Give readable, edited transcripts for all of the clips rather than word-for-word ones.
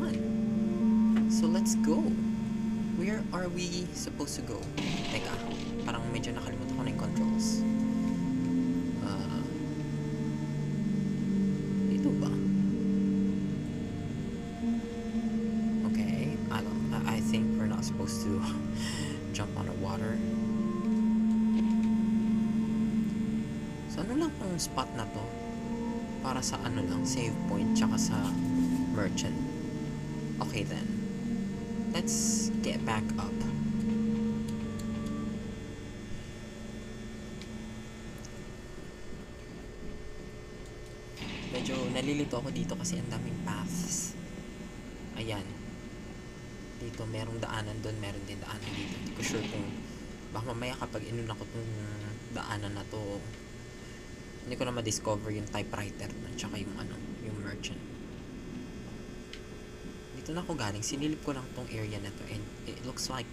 Ayan. So, let's go. Where are we supposed to go? Teka, parang medyo nakalimutan ko na yung controls. Dito ba? Okay, I think we're not supposed to jump on the water. So, ano lang tong spot na to? Para sa ano lang, save point, tsaka sa merchant. Okay then. Let's get back up. Medyo nalilito ako dito kasi ang daming paths. Ayan. Dito merong daanan doon, meron din daanan dito. Hindi ko sure kung baka mamaya kapag inuna ko tong daanan na to, hindi ko na ma-discover yung typewriter at saka yung ano, yung merchant. Dito na ako galing, sinilip ko lang tong area na to and it looks like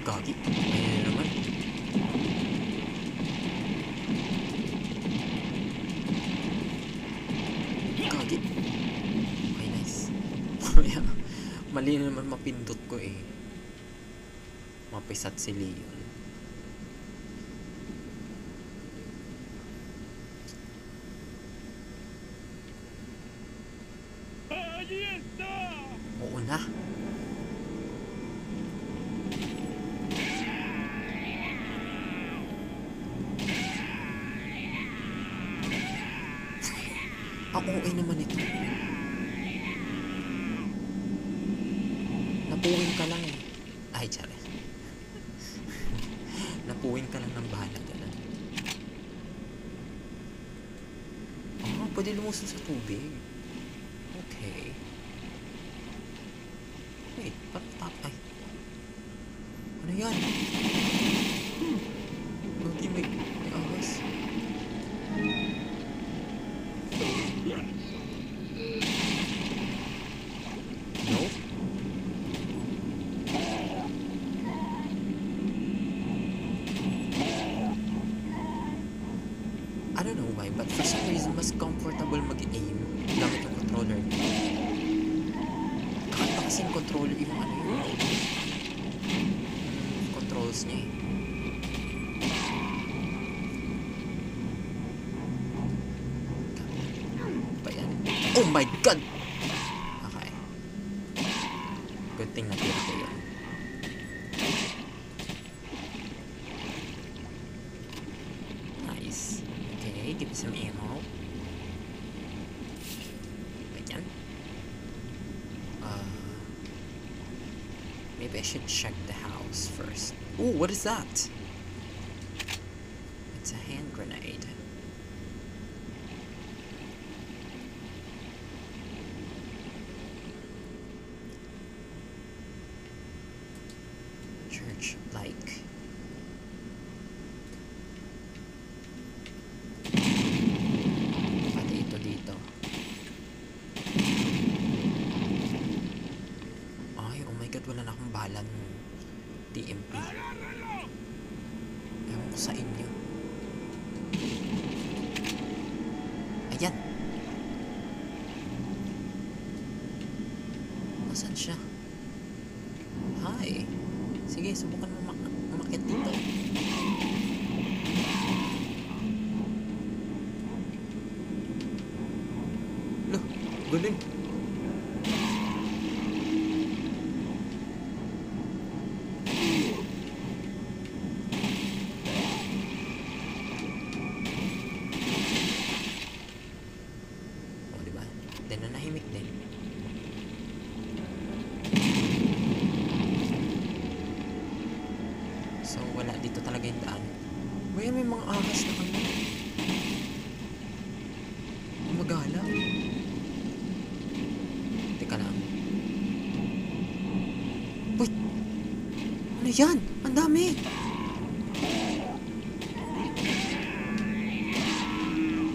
gagi. Ayun naman. Gagi. Okay, nice. Mali na naman mapindot ko eh. Mapisat si Leon. Oo na. Ako okay naman ito. Napuwing ka lang eh. Ay, tsara. Napuwing ka lang ng bahala ka lang. Pwede lumusong sa tubig. Okay. Wait, parang top. Ay. Ano yan? Okay, may ahas. No? I don't know why, but for some reason, mas comfortable mag-aim gamit yung controller. Kakanta kasi yung controller, yung ano yun, controls niya eh. Ba yan? Oh my god! Okay. Good thing natira ko yun. Nice. Okay, give me some ammo. Ayan. Maybe I should check the house first. Ooh, what is that? It's a hand grenade. Church-like. Pati ito dito. Ay, oh my god, wala na akong balang TMP. Ewan ko sa inyo. Ayan. Nasaan siya? Hi. Sige, subukan mo umakyat dito. Loh, galing. O, diba? Then, nanahimik din. So, wala dito talaga yung daan. May mga ahas na kami. Magala. Teka lang. Wait! Ano yan? Ang dami!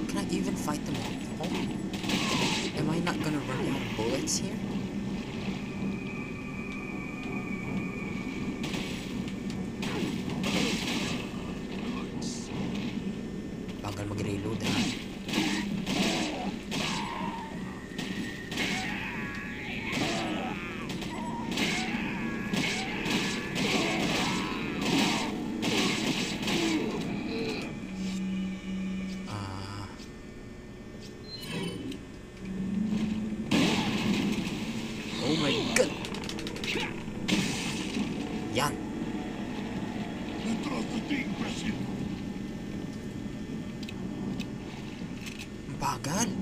Can I even fight them all? Am I not gonna run out of bullets here? Bagal mag-reload ha. Bagal.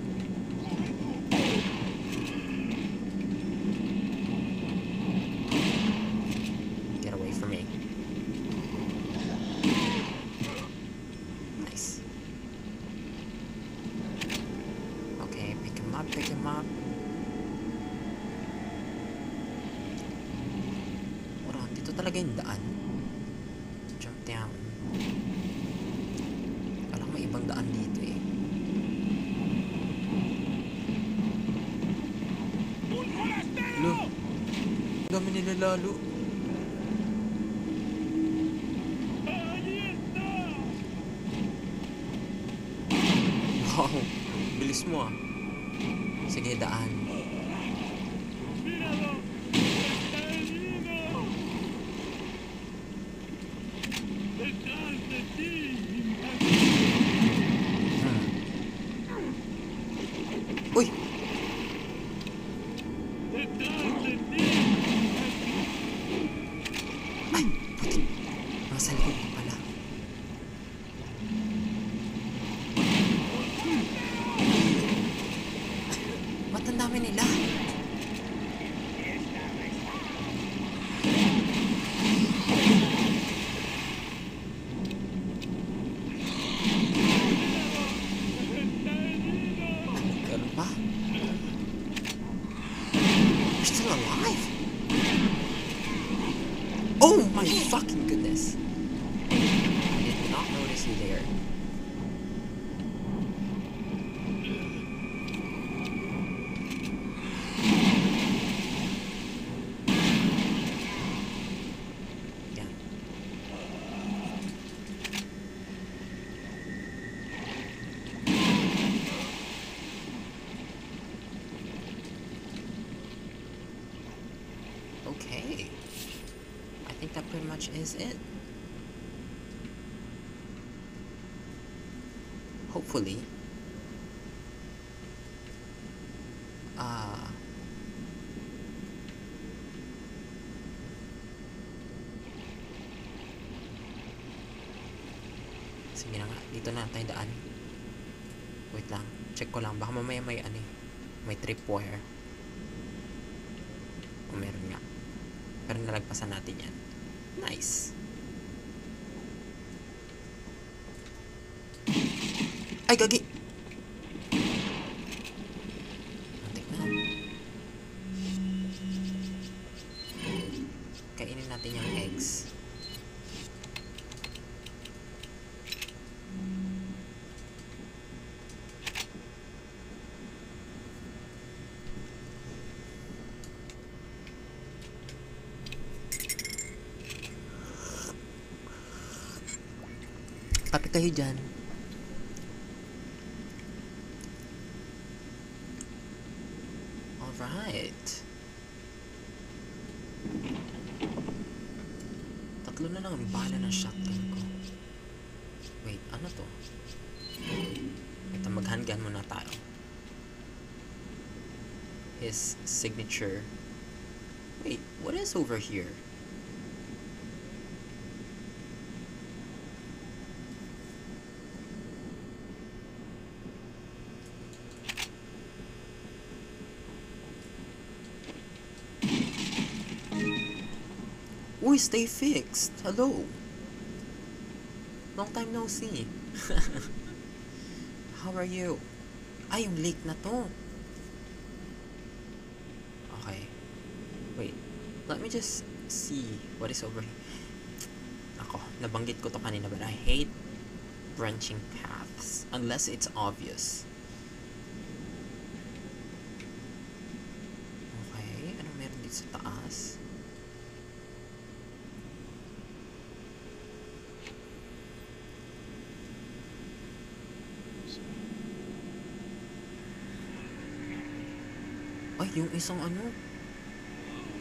Get away from me. Nice. Okay, pick him up, pick him up. Ora, dito talaga yung daan. Jump down. Alam may ibang daan dito eh. Lo, dami nila lalo. Wow, bilis mo ah. Sige, daan. Uy! Ay! Puti! Nasa likod ko pala. Ba't ang dami nila? Ganun pa? You're still alive? Oh my fucking goodness! I did not notice you there. Yan. Okay. I think that pretty much is it. Hopefully. Sige na nga, dito na tayo daan. Wait lang, check ko lang, baka mamaya may ano eh, may tripwire. O meron nga. Pero nalagpasan natin yan. Nice. Ay, gagi! Antik na. Kainin natin yung eggs. Kape kayo dyan. Alright. Tatlo na lang ang bala ng shotgun ko. Wait, ano to? Ito, mag-handgun muna tayo. His signature. Wait, what is over here? Uy, stay fixed. Hello. Long time no see. How are you? Ay, yung lake na to. Okay. Wait. Let me just see what is over here. Ako, nabanggit ko to kanina, but I hate branching paths unless it's obvious. Okay, ano meron dito sa taas? Ay, yung isang ano?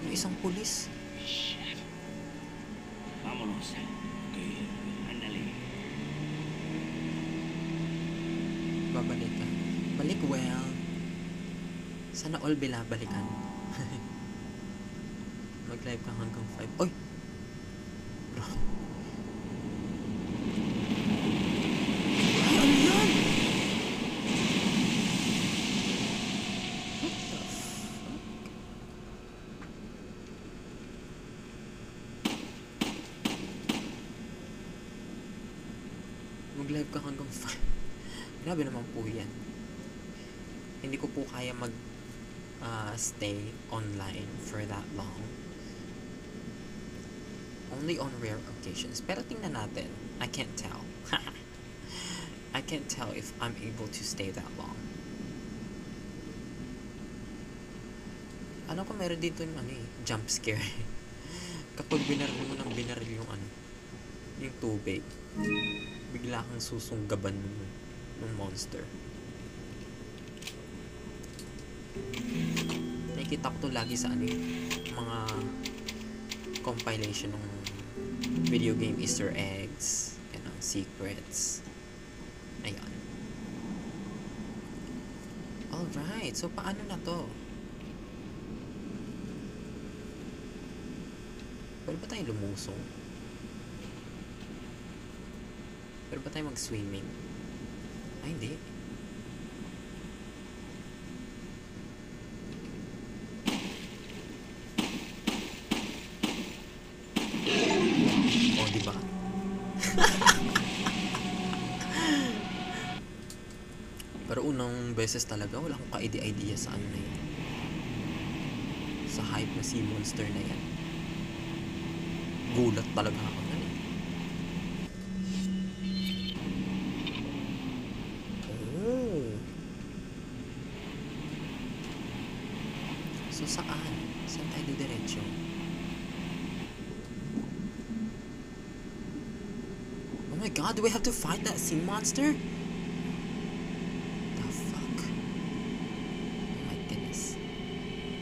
Yung isang pulis. Shit. Vámonos. Okay, ándale. Babalik ka. Balik well. Sana all binabalikan. Mag-live ka hanggang 5. Oy! Bro. Ay, ano yan? mag-live ka hanggang 5. Grabe naman po yan. Hindi ko po kaya stay online for that long. Only on rare occasions. Pero tingnan natin. I can't tell. I can't tell if I'm able to stay that long. Alam ko meron dito yung jump scare. Kapag binaril mo ng binaril yung tubig, bigla kang susunggaban ng monster. Nakikita ko to lagi sa mga compilation ng video game Easter eggs, secrets. Ayan. Alright, so paano na to? Pwede ba tayo lumusong? Pwede ba tayo mag-swimming? Ay, hindi. O, diba? Pero unang beses talaga, wala akong ka-idea sa na yun. Sa hype na sea monster na yan. Gulat talaga ako na eh. Oh. So saan? Saan tayo diretso? Oh my god, do we have to fight that sea monster? The fuck? Oh my goodness.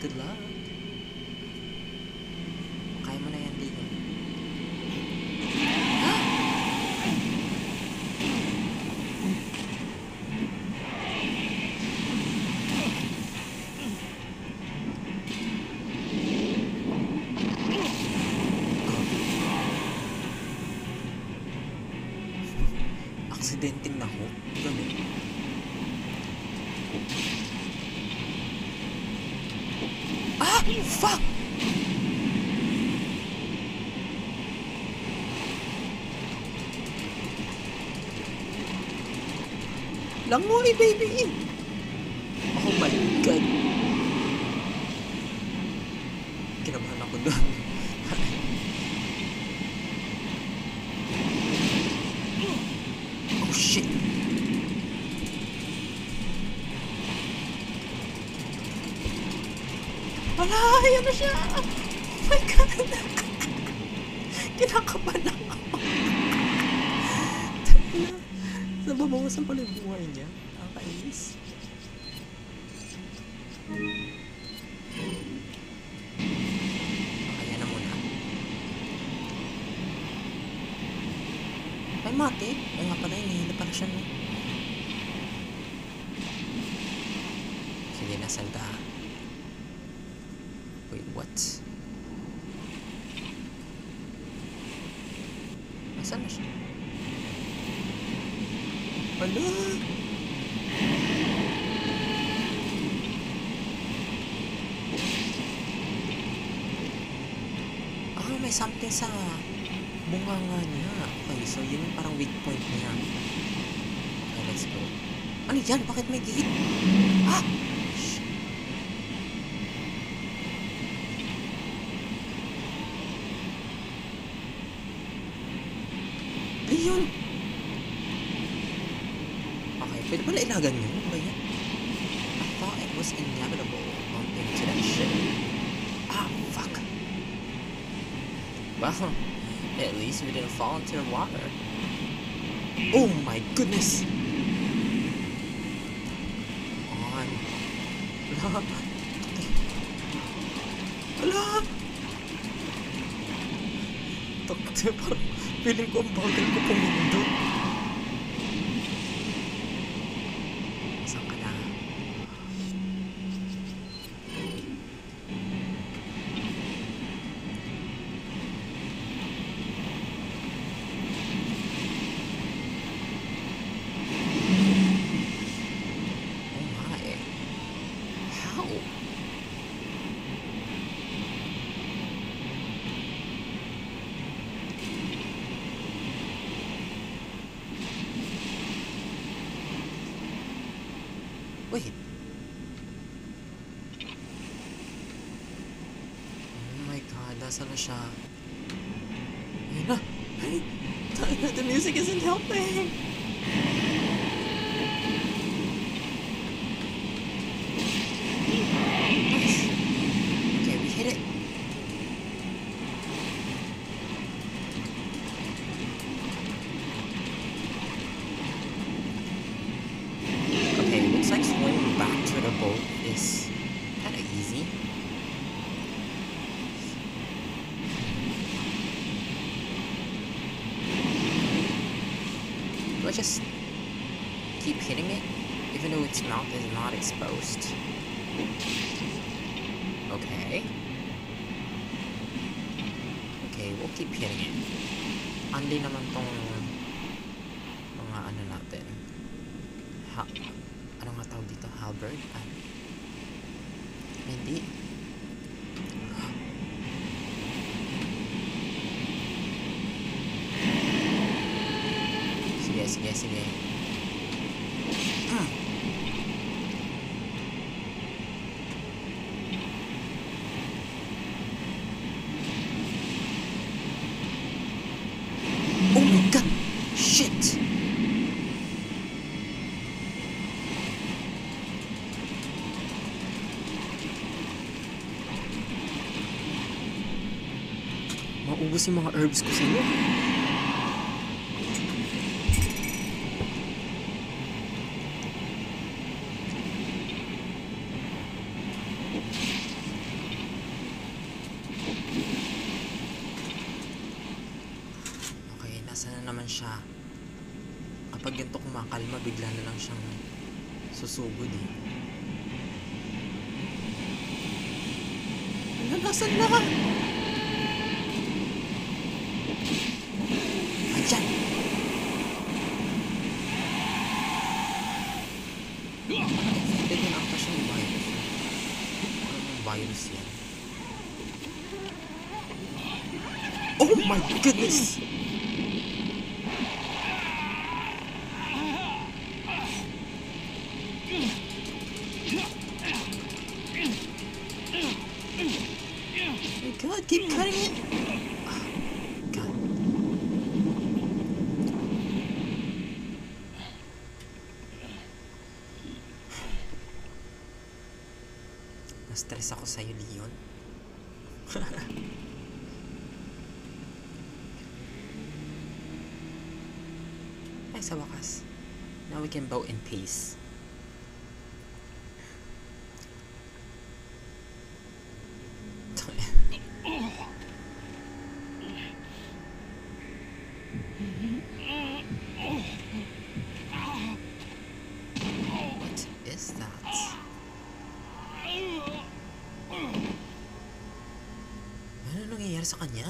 Good luck. Kaya mo na yan, Ligo. Aksidenteng na ho. Ganun. Ah! Fuck! Langoy, baby! Oh my god! Kinabahan ako doon. Oh shit! Wala! Ayan na siya! Oh my god! Kinakabahan ako. Nababawasan pala yung buhay niya. Ang kainis. Kaya na muna. Ay, mati. O nga pala, hinihila pala siya, no? Sige, nasalda. Wait, what? Nasaan na siya? Wala! Ah, may something sa bunganga niya. Okay, so yun yung parang weak point niya. Okay, let's go. Ano yan? Bakit may gate? Ah! Shit. Ayun! Okay, pwede pala ilagan yun. Ano ba yan? I thought it was inevitable bump into that shit. Ah, fuck. Well, at least we didn't fall into the water. Oh my goodness! On. Wala. Wala! Takte, parang feeling ko ang bagal ko pumindot. Saan ka na? Oh my. How? Wait. Oh my god, nasa na siya? Ayun na! Ay! The music isn't helping! Nice! Okay, we hit it! Okay, looks like swimming back to the boat is kinda easy. Do I just keep hitting it, even though its mouth is not exposed? Okay. Okay, we'll keep hitting it. Andi naman tong mga ano natin. Ano nga tawag dito? Halberd? Hindi. Sige. Oh my god! Shit! Maubos yung mga herbs ko sa'yo. Okay, nasa na naman siya. Kapag ganito kumakalma, bigla na lang siyang susugod eh. Nasaan na? Ayan! Infected yun ata siyang virus. Anong virus yan? Oh my goodness! Oh my god, keep cutting it! Oh, god. Na-stress ako sa'yo, Leon. Ay, sa wakas. Now we can bow in peace. What is that? Ano nangyayari sa kanya?